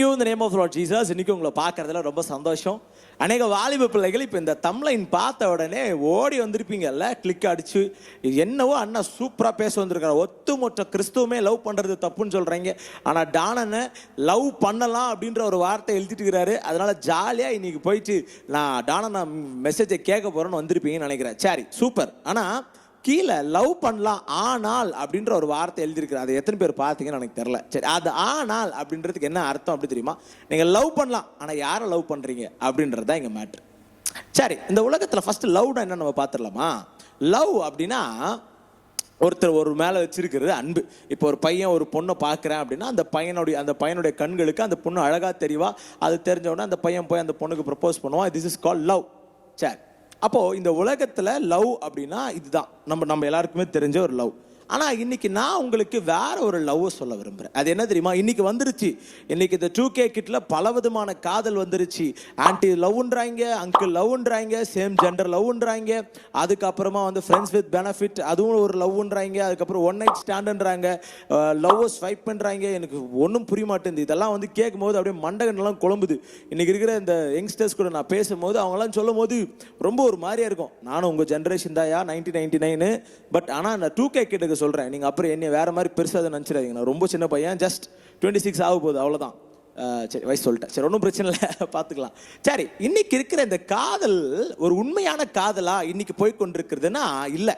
you in the name of Lord Jesus. இன்னைக்கு உங்களை பார்க்கறதுல ரொம்ப சந்தோஷம். அநேக வாலிப பிள்ளைகள் இப்போ இந்த தம்ப்லைன் பார்த்த உடனே ஓடி வந்திருப்பீங்கல்ல, கிளிக் அடிச்சு என்னவோ அண்ணா சூப்பராக பேச வந்திருக்காரு. ஒத்துமொத்த கிறிஸ்துவமே லவ் பண்ணுறது தப்புன்னு சொல்கிறீங்க, ஆனால் டானனை லவ் பண்ணலாம் அப்படின்ற ஒரு வார்த்தை எழுதிட்டு இருக்கிறாரு. அதனால ஜாலியாக இன்னைக்கு போயிட்டு நான் டானனை மெசேஜை கேட்க போகிறேன்னு வந்திருப்பீங்கன்னு நினைக்கிறேன். சரி, சூப்பர். ஆனால் கீழே லவ் பண்ணலாம் ஆனால் அப்படின்ற ஒரு வார்த்தை எழுதியிருக்கிறார். அது எத்தனை பேர் பார்த்தீங்கன்னு எனக்கு தெரியல. சரி, அது ஆனால் அப்படின்றதுக்கு என்ன அர்த்தம் அப்படி தெரியுமா? நீங்கள் லவ் பண்ணலாம், ஆனால் யாரை லவ் பண்ணுறீங்க அப்படின்றது தான் இங்கே மேட்ரு. சரி, இந்த உலகத்தில் ஃபஸ்ட்டு லவ்னா என்ன நம்ம பார்த்துடலாமா? லவ் அப்படின்னா ஒருத்தர் ஒரு மேலே வச்சிருக்கிறது அன்பு. இப்போ ஒரு பையன் ஒரு பொண்ணை பார்க்குறேன் அப்படின்னா அந்த பையனுடைய கண்களுக்கு அந்த பொண்ணு அழகாக தெரியவா, அது தெரிஞ்சவொடனே அந்த பையன் போய் அந்த பொண்ணுக்கு ப்ரப்போஸ் பண்ணுவான். This is called love. சரி, அப்போது இந்த உலகத்தில் லவ் அப்படின்னா இதுதான் நம்ம எல்லாருக்குமே தெரிஞ்ச ஒரு லவ். ஆனால் இன்னைக்கு நான் உங்களுக்கு வேற ஒரு லவ்வை சொல்ல விரும்புகிறேன். அது என்ன தெரியுமா? இன்னைக்கு வந்துருச்சு. இன்னைக்கு இந்த 2K கிட்ல பல விதமான காதல் வந்துருச்சு. ஆன்டி லவ்ன்றாங்க, அங்கிள் லவ்ன்றாங்க, சேம் ஜெண்டர் லவ்ன்றாங்க, அதுக்கப்புறமா வந்து ஃப்ரெண்ட்ஸ் வித் பெனிஃபிட் அதுவும் ஒரு லவ்ன்றாங்க, அதுக்கப்புறம் ஒன் நைட் ஸ்டாண்டுன்றாங்க, லவ்வை ஸ்வைப் பண்ணுறாங்க. எனக்கு ஒன்றும் புரிய மாட்டேங்குது. இதெல்லாம் வந்து கேட்கும் போது அப்படியே மண்டகன்லாம் குழம்புது. இன்னைக்கு இருக்கிற இந்த யங்ஸ்டர்ஸ் கூட நான் பேசும்போது அவங்களாம் சொல்லும் போது ரொம்ப ஒரு மாதிரியா இருக்கும். நானும் உங்கள் ஜென்ரேஷன் தாயா, 1999, பட் ஆனால் நான் 2K கிட்டுக்கு சொல்கிறேன். நீங்கள் அப்புறம் என்ன வேற மாதிரி பெருசாக நினச்சிடாதீங்க. நான் ரொம்ப சின்ன பையன், ஜஸ்ட் 26 ஆக போகுது, அவ்வளோதான். சரி, வயசு சொல்லிட்டேன். சரி, ஒன்றும் பிரச்சனை இல்லை, பார்த்துக்கலாம். சரி, இன்னைக்கு இருக்கிற இந்த காதல் ஒரு உண்மையான காதலா இன்னைக்கு போய் கொண்டிருக்கிறதுனா இல்லை.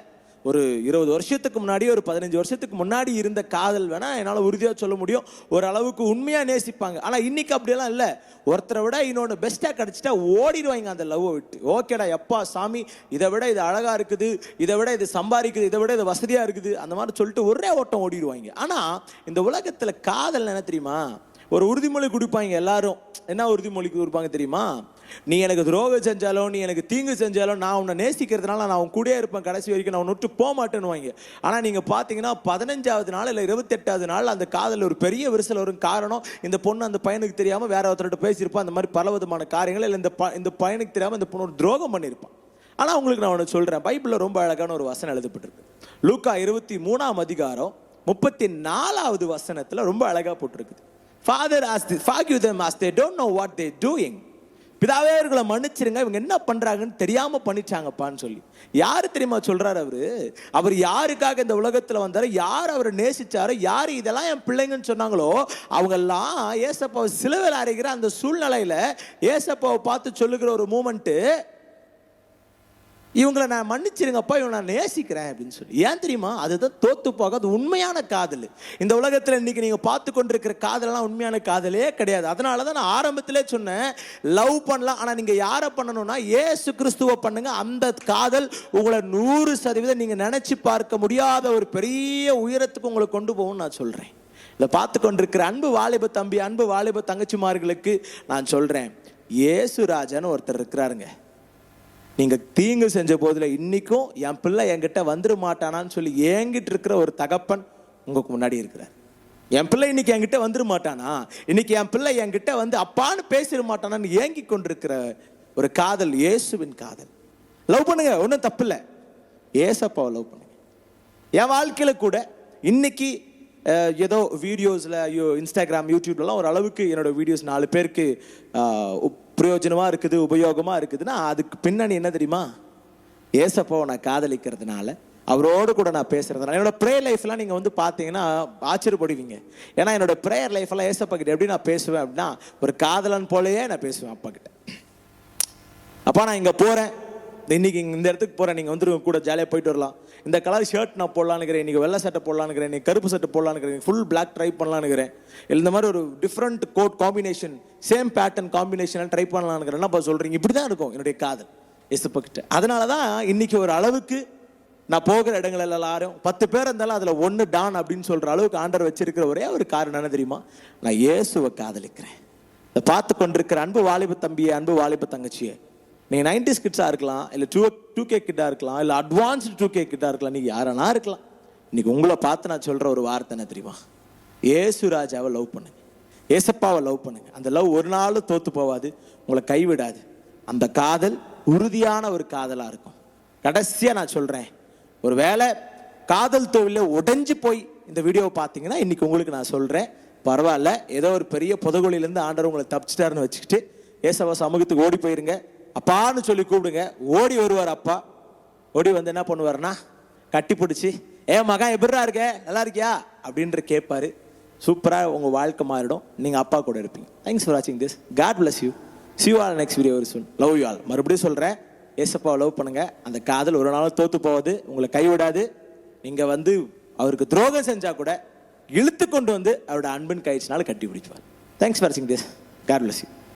ஒரு 20 வருஷத்துக்கு முன்னாடி, ஒரு 15 வருஷத்துக்கு முன்னாடி இருந்த காதல் வேணா என்னால் உறுதியாக சொல்ல முடியும், ஓரளவுக்கு உண்மையாக நேசிப்பாங்க. ஆனால் இன்னைக்கு அப்படியெல்லாம் இல்லை. ஒருத்தரை விட இன்னொன்று பெஸ்ட்டாக கிடச்சிட்டா ஓடிடுவாங்க அந்த லவ்வை விட்டு. ஓகேடா, எப்பா சாமி, இதை விட இது அழகாக இருக்குது, இதை விட இது சம்பாதிக்குது, இதை விட இது வசதியாக இருக்குது, அந்த மாதிரி சொல்லிட்டு ஒரே ஓட்டம் ஓடிடுவாங்க. ஆனால் இந்த உலகத்தில் காதல் என்ன தெரியுமா? ஒரு உறுதிமொழி கொடுப்பாங்க எல்லாரும். என்ன உறுதிமொழி கொடுப்பாங்க தெரியுமா? நீ எனக்கு துரோகம் செஞ்சாலும், நீ எனக்கு தீங்கு செஞ்சாலும், நான் உன்னை நேசிக்கிறதுனால நான் உன் கூடயே இருப்பேன் கடைசி வரைக்கும், நான் உன்னை விட்டு போக மாட்டேன்னு. ஆனால் நீங்கள் பார்த்தீங்கன்னா 15வது நாள் இல்லை 28வது நாள் அந்த காதல் ஒரு பெரிய விரிசல் வரும். காரணம், இந்த பொண்ணு அந்த பையனுக்கு தெரியாமல் வேற ஒருத்தர்கிட்ட பேசியிருப்பான். அந்த மாதிரி பல விதமான காரியங்கள். இல்லை இந்த பையனுக்கு தெரியாமல் இந்த பொண்ணு ஒரு துரோகம் பண்ணியிருப்பான். ஆனால் உங்களுக்கு நான் ஒன்று சொல்கிறேன், பைபிளில் ரொம்ப அழகான ஒரு வசனம் எழுதப்பட்டிருக்கு. லூக்கா 23ஆம் அதிகாரம் 34வது வசனத்தில் ரொம்ப அழகாக போட்டிருக்குது. Father forgive them as they don't know what they're doing. பிதாவே அவர்களை மன்னிச்சிருங்க, இவங்க என்ன பண்றாங்கன்னு தெரியாம பண்ணிச்சாங்கப்பான்னு சொல்லி. யாரு தெரியுமா சொல்றாரு? அவர் யாருக்காக இந்த உலகத்துல வந்தாரு, யார் அவரை நேசிச்சாரோ, யாரு இதெல்லாம் என் பிள்ளைங்கன்னு சொன்னாங்களோ அவங்க எல்லாம் ஏசப்பாவை சிலுவையில் அறைகிற அந்த சூழ்நிலையில ஏசப்பாவை பார்த்து சொல்லுகிற ஒரு மூமெண்ட், இவங்களை நான் மன்னிச்சிருங்கப்பா, இவங்க நான் நேசிக்கிறேன் அப்படின்னு சொல்லி. ஏன் தெரியுமா? அதுதான் தோத்து போகாது உண்மையான காதல். இந்த உலகத்தில் இன்னைக்கு நீங்கள் பார்த்து கொண்டிருக்கிற காதலாம் உண்மையான காதலே கிடையாது. அதனால தான் நான் ஆரம்பத்திலே சொன்னேன், லவ் பண்ணலாம், ஆனால் நீங்கள் யாரை பண்ணணும்னா இயேசு கிறிஸ்துவை பண்ணுங்க. அந்த காதல் உங்களை 100% நீங்கள் நினைச்சு பார்க்க முடியாத ஒரு பெரிய உயரத்துக்கு உங்களை கொண்டு போகும்னு நான் சொல்கிறேன். இதை பார்த்து கொண்டிருக்கிற அன்பு வாலிப தம்பி, அன்பு வாலிப தங்கச்சிமார்களுக்கு நான் சொல்கிறேன், இயேசு ராஜான்னு ஒருத்தர் இருக்கிறாருங்க. நீங்கள் தீங்கு செஞ்ச போதில் இன்னைக்கும் என் பிள்ளை என்கிட்ட வந்துட மாட்டானான்னு சொல்லி ஏங்கிட்டு இருக்கிற ஒரு தகப்பன் உங்களுக்கு முன்னாடி இருக்கிறார். என் பிள்ளை இன்னைக்கு என்கிட்ட வந்துட மாட்டானா, இன்னைக்கு என் பிள்ளை என்கிட்ட வந்து அப்பான்னு பேசிட மாட்டானான்னு ஏங்கி கொண்டிருக்கிற ஒரு காதல், இயேசுவின் காதல். லவ் பண்ணுங்க, ஒன்றும் தப்பு இல்லை. ஏசப்பாவை லவ் பண்ணுங்க. என் வாழ்க்கையில் கூட இன்னைக்கு ஏதோ வீடியோஸில் இன்ஸ்டாகிராம், யூடியூப்லாம் ஒரு அளவுக்கு என்னோட வீடியோஸ் 4 பேருக்கு பிரயோஜனமாக இருக்குது, உபயோகமாக இருக்குதுன்னா அதுக்கு பின்னணி என்ன தெரியுமா? ஏசப்பாவை நான் காதலிக்கிறதுனால, அவரோடு கூட நான் பேசுறதுனால. என்னோட ப்ரேயர் லைஃப்லாம் நீங்கள் வந்து பார்த்தீங்கன்னா ஆச்சரியப்படுவீங்க. ஏன்னா என்னோட ப்ரேயர் லைஃப்லாம் ஏசப்பா கிட்ட எப்படி நான் பேசுவேன் அப்படின்னா, ஒரு காதலன் போலயே நான் பேசுவேன் அப்பா கிட்ட. அப்பா நான் இங்கே போகிறேன், இன்னைக்கு இந்த இடத்துக்கு போகிறேன், நீங்கள் வந்து கூட ஜாலியாக போயிட்டு வரலாம். இந்த கலர் ஷர்ட் நான் போடலான்னு இருக்கிறேன், இன்றைக்கி வெள்ளை சட்டை போடலான்னு இருக்கிறேன், இன்றைக்கி கருப்பு சட்டை போடலான்னு இருக்கிறேன், ஃபுல் பிளாக் ட்ரை பண்ணலான்னு இருக்கிறேன், இந்த மாதிரி ஒரு different coat combination, same pattern combination try பண்ணலான்னு இருக்கிறேன். என்னப்பா சொல்கிறீங்க? இப்படி தான் இருக்கும் என்னுடைய காதல் ஏசப்பாக்கிட்ட. அதனால தான் இன்றைக்கி ஒரு அளவுக்கு நான் போகிற இடங்கள் எல்லாரும் 10 பேர் இருந்தாலும் அதில் 1 டான் அப்படின்னு சொல்கிற அளவுக்கு ஆண்டர் வச்சிருக்கிற ஒரே ஒரு காரணம் என்ன தெரியுமா? நான் இயேசுவை காதலிக்கிறேன். இதை பார்த்து கொண்டிருக்கிற அன்பு வாலிப தம்பியை, அன்பு வாலிப தங்கச்சியை, நீங்கள் 90s கிட்ஸாக இருக்கலாம், இல்லை 2K கிட்டாக இருக்கலாம், இல்லை அட்வான்ஸ்டு 2K கிட்டாக இருக்கலாம், நீங்கள் யாரனா இருக்கலாம். இன்னைக்கு உங்களை பார்த்து நான் சொல்கிற ஒரு வார்த்தை என்ன தெரியுமா? ஏசு ராஜாவை லவ் பண்ணுங்க, ஏசப்பாவை லவ் பண்ணுங்க. அந்த லவ் ஒரு நாளும் தோற்று போகாது, உங்களை கைவிடாது. அந்த காதல் உறுதியான ஒரு காதலாக இருக்கும். கடைசியாக நான் சொல்கிறேன், ஒரு வேளை காதல் தொழில உடைஞ்சு போய் இந்த வீடியோவை பார்த்தீங்கன்னா இன்னைக்கு உங்களுக்கு நான் சொல்கிறேன், பரவாயில்ல, ஏதோ ஒரு பெரிய புதகுழியிலேருந்து ஆண்டவர் உங்களை தப்பிச்சிட்டாருன்னு வச்சுக்கிட்டு ஏசப்பா சமூகத்துக்கு ஓடி போயிருங்க. அப்பான்னு சொல்லி கூப்பிடுங்க. ஓடி வருவார் அப்பா. ஓடி வந்து என்ன பண்ணுவார்னா கட்டி பிடிச்சி, மகன் எப்படிரா இருக்க, நல்லா இருக்கியா அப்படின்ற கேட்பாரு. சூப்பராக உங்கள் வாழ்க்கை மாறிடும். நீங்கள் அப்பா கூட இருப்பீங்க. தேங்க்ஸ் ஃபார் வாட்சிங் this. God bless you. See you all next video very soon. Love you all. மறுபடியும் சொல்கிறேன், ஏசப்பாவை லவ் பண்ணுங்க. அந்த காதல் ஒரு நாளும் தோற்று போகாது, உங்களை கைவிடாது. நீங்கள் வந்து அவருக்கு துரோகம் செஞ்சால் கூட இழுத்து கொண்டு வந்து அவரோட அன்பின் கயிற்சினால கட்டி பிடிச்சுவார். தேங்க்ஸ் ஃபார் வாட்சிங் திஸ். God bless you.